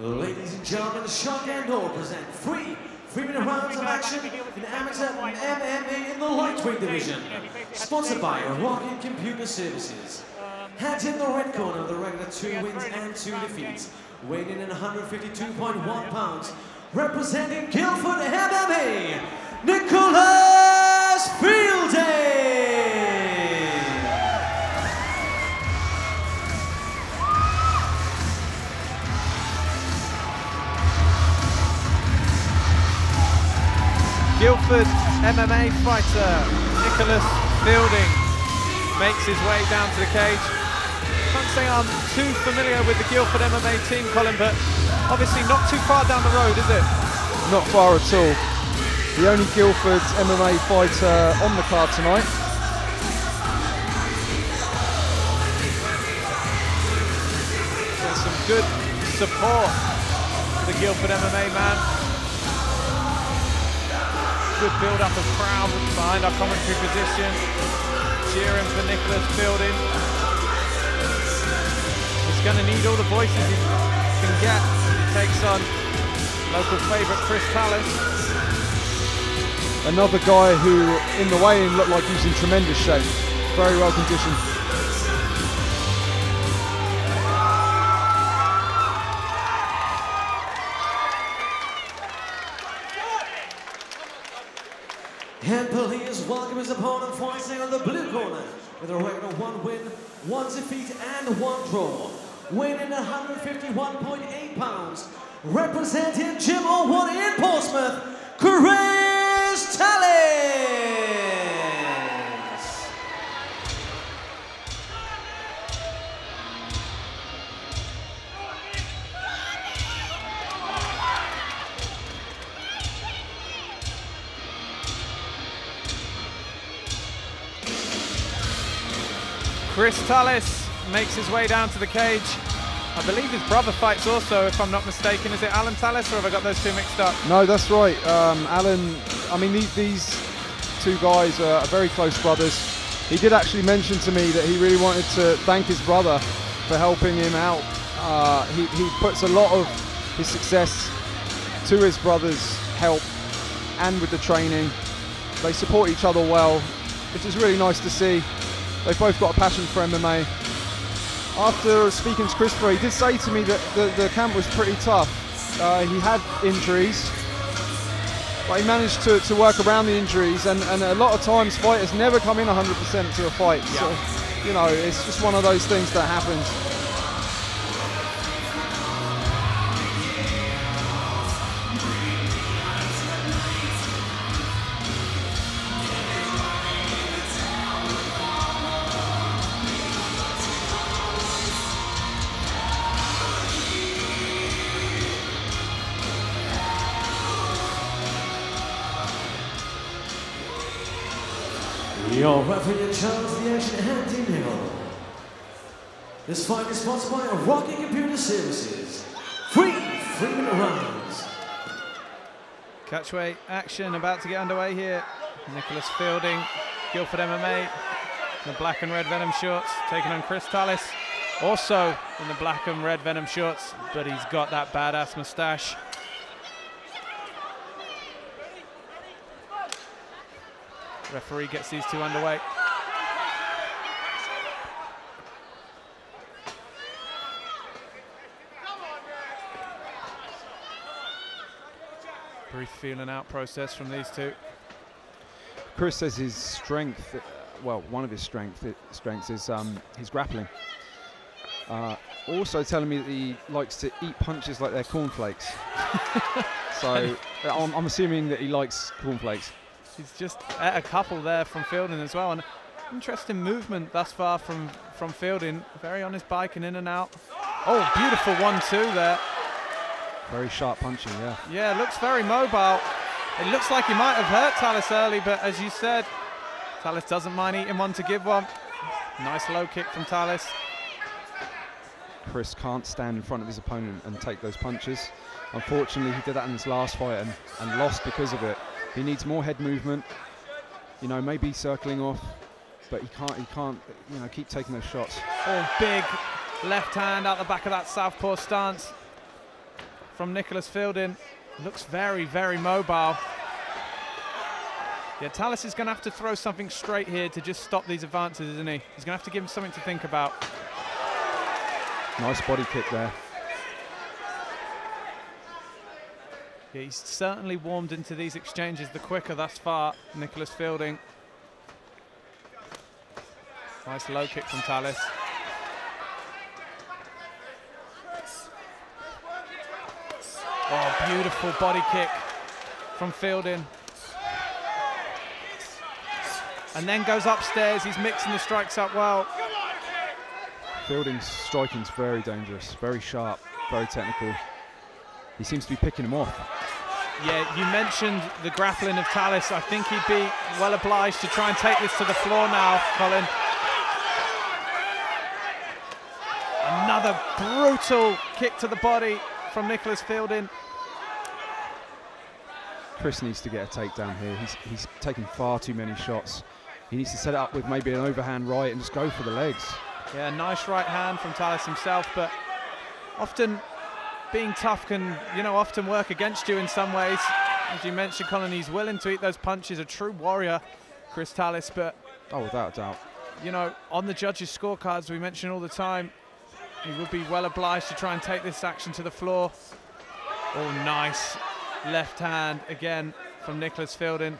Ladies and gentlemen, Shock and Awe present 3-minute rounds of action in amateur MMA in the lightweight division. Sponsored by Rocket Computer Services. Hands in the red corner, the regular 2 wins and 2 defeats. Weighing in at 152.1 pounds. Representing Guildford MMA, Nicholas Fielding! Guildford MMA fighter Nicholas Fielding makes his way down to the cage. Can't say I'm too familiar with the Guildford MMA team, Colin, but obviously not too far down the road, is it? Not far at all. The only Guildford MMA fighter on the card tonight. There's some good support for the Guildford MMA man. Good build-up of crowd behind our commentary position, cheering for Nicholas Fielding. He's going to need all the voices he can get as he takes on local favourite Chris Tallis. Another guy who, in the weigh-in, looked like he was in tremendous shape. Very well conditioned. And please welcome his opponent fighting on the blue corner with a record of 1 win, 1 defeat and 1 draw. Weighing in at 151.8 pounds, representing Gym 01 in Portsmouth, Chris Tallis! Chris Tallis makes his way down to the cage. I believe his brother fights also, if I'm not mistaken. Is it Alan Tallis, or have I got those two mixed up? No, that's right. Alan, I mean, these two guys are very close brothers. He did actually mention to me that he really wanted to thank his brother for helping him out. He puts a lot of his success to his brother's help and with the training. They support each other well, which is really nice to see. They've both got a passion for MMA. After speaking to Christopher, he did say to me that the camp was pretty tough. He had injuries, but he managed to work around the injuries, and a lot of times fighters never come in 100% to a fight. Yeah. So, you know, it's just one of those things that happens. Your referee in charge of the action, Andy Hill. This fight is sponsored by Rocket Computer Services. 3-minute rounds. Catchweight action about to get underway here. Nicholas Fielding, Guildford MMA, in the black and red Venom shorts, taking on Chris Tallis, also in the black and red Venom shorts, but he's got that badass moustache. Referee gets these two underway. Brief feeling out process from these two. Chris says his strength, well, one of his strengths is his grappling. Also telling me that he likes to eat punches like they're cornflakes. So I'm assuming that he likes cornflakes. He's just at a couple there from Fielding as well, and interesting movement thus far from Fielding. Very on his bike and in and out. Oh, beautiful 1-2 there. Very sharp punching, yeah. Yeah, looks very mobile. It looks like he might have hurt Tallis early, but as you said, Tallis doesn't mind eating one to give one. Nice low kick from Tallis. Chris can't stand in front of his opponent and take those punches. Unfortunately, he did that in his last fight and lost because of it. He needs more head movement, you know, maybe circling off, but he can't, you know, keep taking those shots. Oh, big left hand out the back of that southpaw stance. from Nicholas Fielding. Looks very, very mobile. Yeah, Tallis is going to have to throw something straight here to just stop these advances, isn't he? He's going to have to give him something to think about. Nice body kick there. Yeah, he's certainly warmed into these exchanges the quicker thus far, Nicholas Fielding. Nice low kick from Tallis. Oh, beautiful body kick from Fielding. And then goes upstairs. He's mixing the strikes up well. Fielding's striking's very dangerous, very sharp, very technical. He seems to be picking him off. Yeah, you mentioned the grappling of Tallis. I think he'd be well obliged to try and take this to the floor now, Colin. Another brutal kick to the body from Nicholas Fielding. Chris needs to get a takedown here. He's taking far too many shots. He needs to set it up with maybe an overhand right and just go for the legs. Yeah, nice right hand from Tallis himself, but often being tough can, you know, often work against you in some ways. As you mentioned, Colin, he's willing to eat those punches, a true warrior, Chris Tallis, but... Oh, without a doubt. You know, on the judges' scorecards, we mention all the time, he would be well obliged to try and take this action to the floor. Oh, nice left hand again from Nicholas Fielding.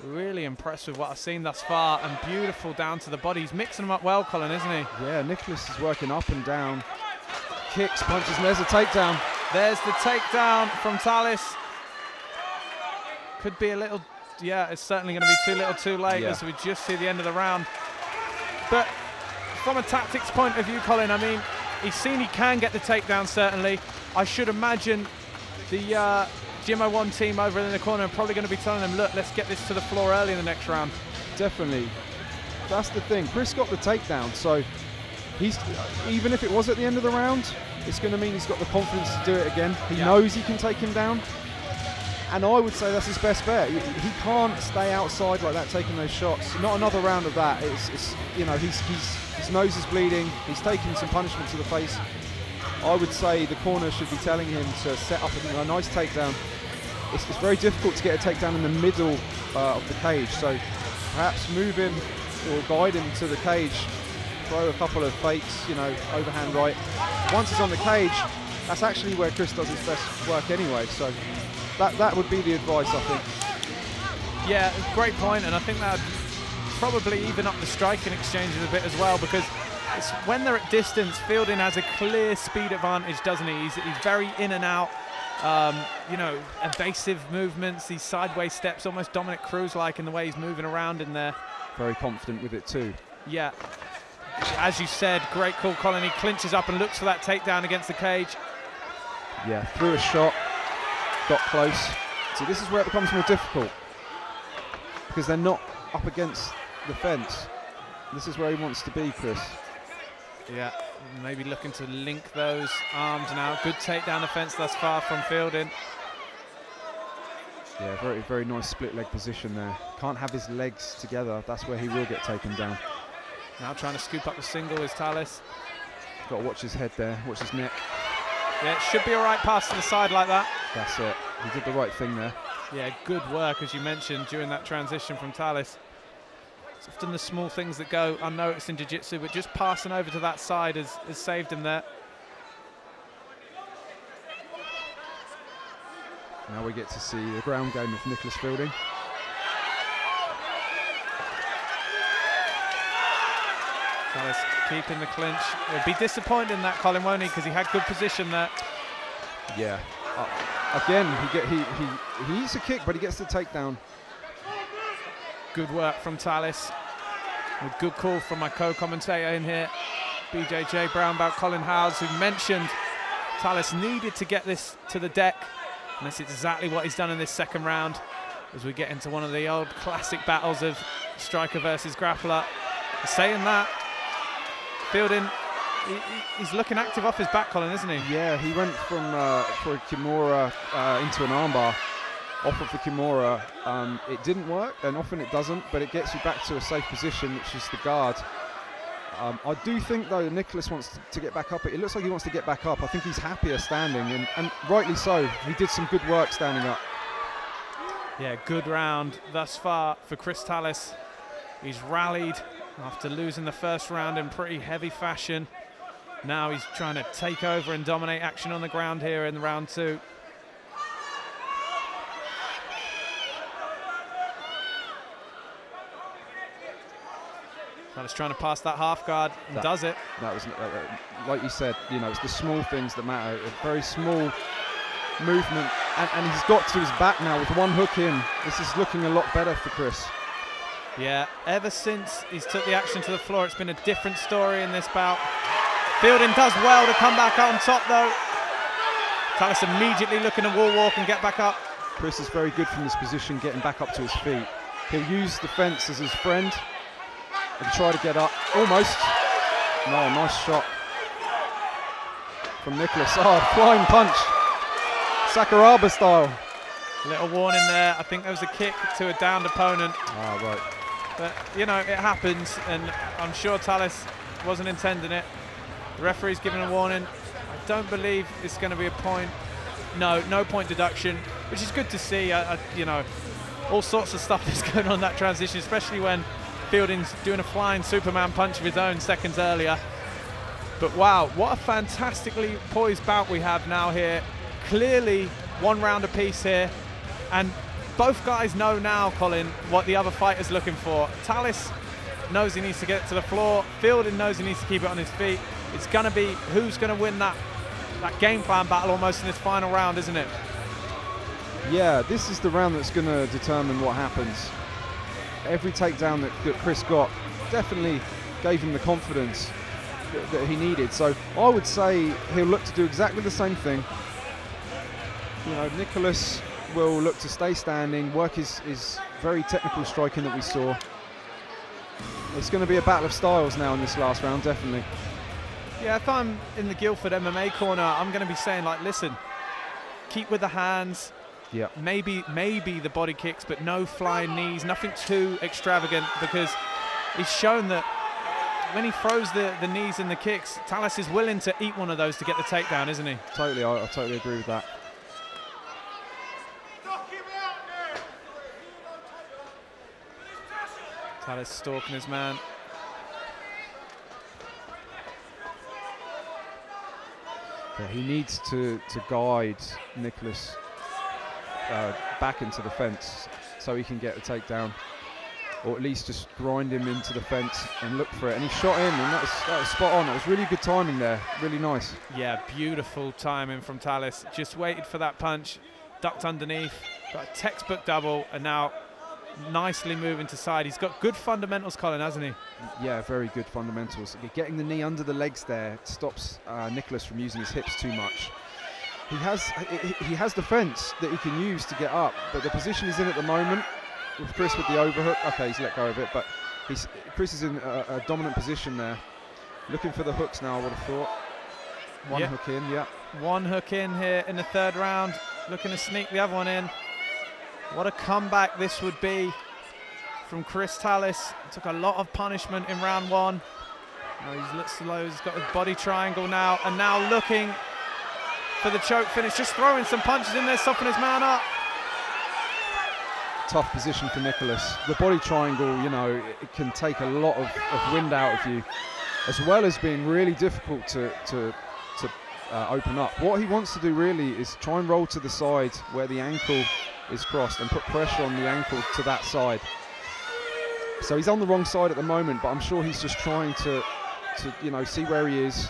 Really impressed with what I've seen thus far, and beautiful down to the body. He's mixing them up well, Colin, isn't he? Yeah, Nicholas is working up and down. Kicks, punches, and there's a takedown. There's the takedown from Tallis. Could be a little, yeah, it's certainly going to be too little too late, as we just see the end of the round. But from a tactics point of view, Colin, I mean, he's seen he can get the takedown, certainly. I should imagine the Gym 01 team over in the corner are probably going to be telling them, look, let's get this to the floor early in the next round. Definitely. That's the thing. Chris got the takedown, so he's, even if it was at the end of the round, it's going to mean he's got the confidence to do it again. He knows he can take him down, and I would say that's his best bet. He can't stay outside like that, taking those shots. Not another round of that. It's you know, his nose is bleeding. He's taking some punishment to the face. I would say the corner should be telling him to set up a nice takedown. It's very difficult to get a takedown in the middle of the cage, so perhaps move him or guide him to the cage, throw a couple of fakes, you know, overhand right. Once he's on the cage, that's actually where Chris does his best work anyway, so that would be the advice, I think. Yeah, great point, and I think that would probably even up the striking exchanges a bit as well, because it's when they're at distance, Fielding has a clear speed advantage, doesn't he? He's very in and out, you know, evasive movements, these sideways steps, almost Dominic Cruz-like in the way he's moving around in there. Very confident with it too. Yeah. As you said, great call, Colin. He clinches up and looks for that takedown against the cage. Yeah, threw a shot, got close. See, this is where it becomes more difficult, because they're not up against the fence. This is where he wants to be, Chris. Yeah, maybe looking to link those arms now. Good takedown offense thus far from Fielding. Yeah, very, very nice split leg position there. Can't have his legs together. That's where he will get taken down. Now trying to scoop up the single is Tallis. Got to watch his head there, watch his neck. Yeah, it should be all right pass to the side like that. That's it. He did the right thing there. Yeah, good work, as you mentioned, during that transition from Tallis. It's often the small things that go unnoticed in jiu-jitsu, but just passing over to that side has saved him there. Now we get to see the ground game of Nicholas Fielding. Tallis keeping the clinch. He'll be disappointed in that, Colin, won't he? Because he had good position there. Yeah. Again, he eats a kick, but he gets the takedown. Good work from Tallis. A good call from my co-commentator in here, BJJ brown belt Colin Howes, who mentioned Tallis needed to get this to the deck, and that's exactly what he's done in this second round, as we get into one of the old classic battles of striker versus grappler. Saying that, Fielding, he's looking active off his back, Colin, isn't he? Yeah, he went from for a Kimura into an armbar. Off of the Kimura, it didn't work, and often it doesn't, but it gets you back to a safe position, which is the guard. I do think, though, Nicholas wants to get back up. It looks like he wants to get back up. I think he's happier standing, and rightly so. He did some good work standing up. Yeah, good round thus far for Chris Tallis. He's rallied after losing the first round in pretty heavy fashion. Now he's trying to take over and dominate action on the ground here in round 2. Tallis trying to pass that half guard and does it. That was, like you said, you know, it's the small things that matter. A very small movement, and he's got to his back now with one hook in. This is looking a lot better for Chris. Yeah, ever since he's took the action to the floor, it's been a different story in this bout. Fielding does well to come back out on top, though. Tallis immediately looking to wall walk and get back up. Chris is very good from this position, getting back up to his feet. He'll use the fence as his friend and try to get up. Almost. No, nice shot from Nicholas. Oh, flying punch. Sakuraba style. Little warning there. I think there was a kick to a downed opponent. Ah, right. But, you know, it happens, and I'm sure Tallis wasn't intending it. The referee's giving a warning. I don't believe it's going to be a point. No point deduction, which is good to see. You know, all sorts of stuff is going on in that transition, especially when Fielding's doing a flying Superman punch of his own seconds earlier. But wow, what a fantastically poised bout we have now here. Clearly one round apiece here, and both guys know now, Colin, what the other fighter's looking for. Tallis knows he needs to get it to the floor. Fielding knows he needs to keep it on his feet. It's going to be who's going to win that game plan battle almost in this final round, isn't it? Yeah, this is the round that's going to determine what happens. Every takedown that Chris got definitely gave him the confidence that he needed. So I would say he'll look to do exactly the same thing. You know, Nicholas will look to stay standing, work his very technical striking that we saw. It's going to be a battle of styles now in this last round, definitely. Yeah, if I'm in the Guildford MMA corner, I'm going to be saying, like, listen, keep with the hands. Yeah. Maybe the body kicks, but no flying knees, nothing too extravagant, because he's shown that when he throws the knees and the kicks, Tallis is willing to eat one of those to get the takedown, isn't he? Totally, I totally agree with that. Tallis stalking his man. Yeah, he needs to guide Nicholas back into the fence so he can get the takedown, or at least just grind him into the fence and look for it. And he shot in, and that was spot on. It was really good timing there, really nice. Yeah, beautiful timing from Tallis. Just waited for that punch, ducked underneath, got a textbook double, and now nicely moving to side. He's got good fundamentals, Colin, hasn't he? Yeah, very good fundamentals. Getting the knee under the legs there stops Nicholas from using his hips too much. He has the fence that he can use to get up, but the position he's in at the moment, with Chris with the overhook, okay, he's let go of it, but Chris is in a dominant position there. Looking for the hooks now, I would have thought. One hook in, yeah. One hook in here in the third round, looking to sneak the other one in. What a comeback this would be from Chris Tallis. Took a lot of punishment in round 1. Now he looks slow, he's got his body triangle now, and now looking for the choke finish, just throwing some punches in there, softening his man up. Tough position for Nicholas. The body triangle, you know, it can take a lot of wind out of you, as well as being really difficult to open up. What he wants to do really is try and roll to the side where the ankle is crossed and put pressure on the ankle to that side. So he's on the wrong side at the moment, but I'm sure he's just trying to you know, see where he is.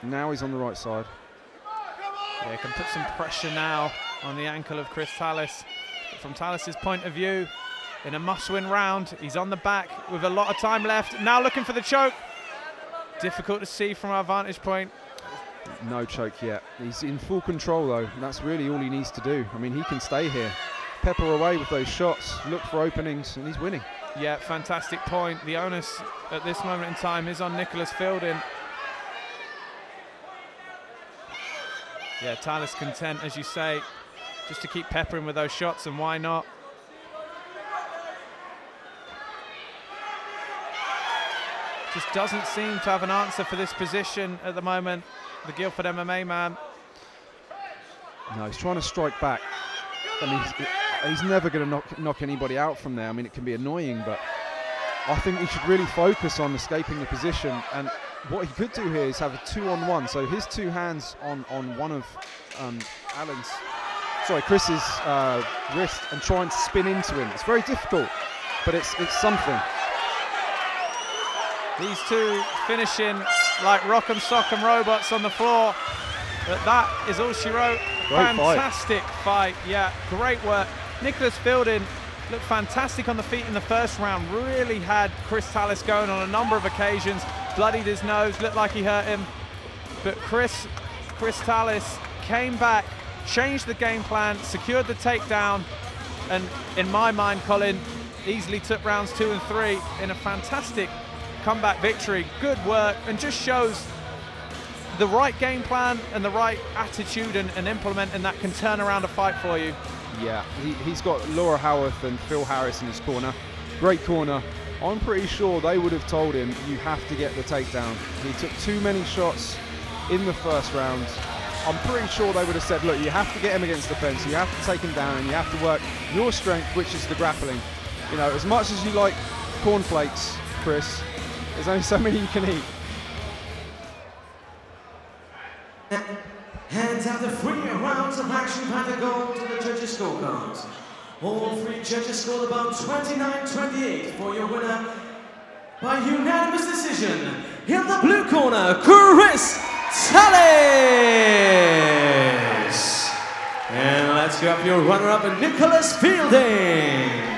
Now he's on the right side. Yeah, can put some pressure now on the ankle of Chris Tallis. But from Tallis's point of view, in a must-win round, he's on the back with a lot of time left. Now looking for the choke. Difficult to see from our vantage point. No choke yet. He's in full control though. That's really all he needs to do. I mean, he can stay here, pepper away with those shots, look for openings, and he's winning. Yeah, fantastic point. The onus at this moment in time is on Nicholas Fielding. Yeah, Tallis content, as you say, just to keep peppering with those shots, and why not? just doesn't seem to have an answer for this position at the moment, the Guildford MMA man. No, he's trying to strike back. And he's never going to knock anybody out from there. I mean, it can be annoying, but I think he should really focus on escaping the position. And what he could do here is have a 2-on-1. So his two hands on one of Chris's wrist and try and spin into him. It's very difficult, but it's something. These two finishing like rock'em sock'em robots on the floor. But that is all she wrote. Fantastic fight. Yeah, great work. Nicholas Fielding looked fantastic on the feet in the first round. Really had Chris Tallis going on a number of occasions. Bloodied his nose, looked like he hurt him. But Chris Tallis came back, changed the game plan, secured the takedown, and in my mind, Colin, easily took rounds 2 and 3 in a fantastic comeback victory. Good work, and just shows the right game plan and the right attitude and implementing that can turn around a fight for you. Yeah, he's got Laura Howarth and Phil Harris in his corner. Great corner. I'm pretty sure they would have told him, you have to get the takedown. He took too many shots in the first round. I'm pretty sure they would have said, look, you have to get him against the fence, you have to take him down, and you have to work your strength, which is the grappling. You know, as much as you like cornflakes, Chris, there's only so many you can eat. Hands out the 3 rounds of action by the gold to the judges' scorecards. All 3 judges scored about 29-28 for your winner by unanimous decision. In the blue corner, Chris Tallis. And let's go up your runner-up, Nicholas Fielding.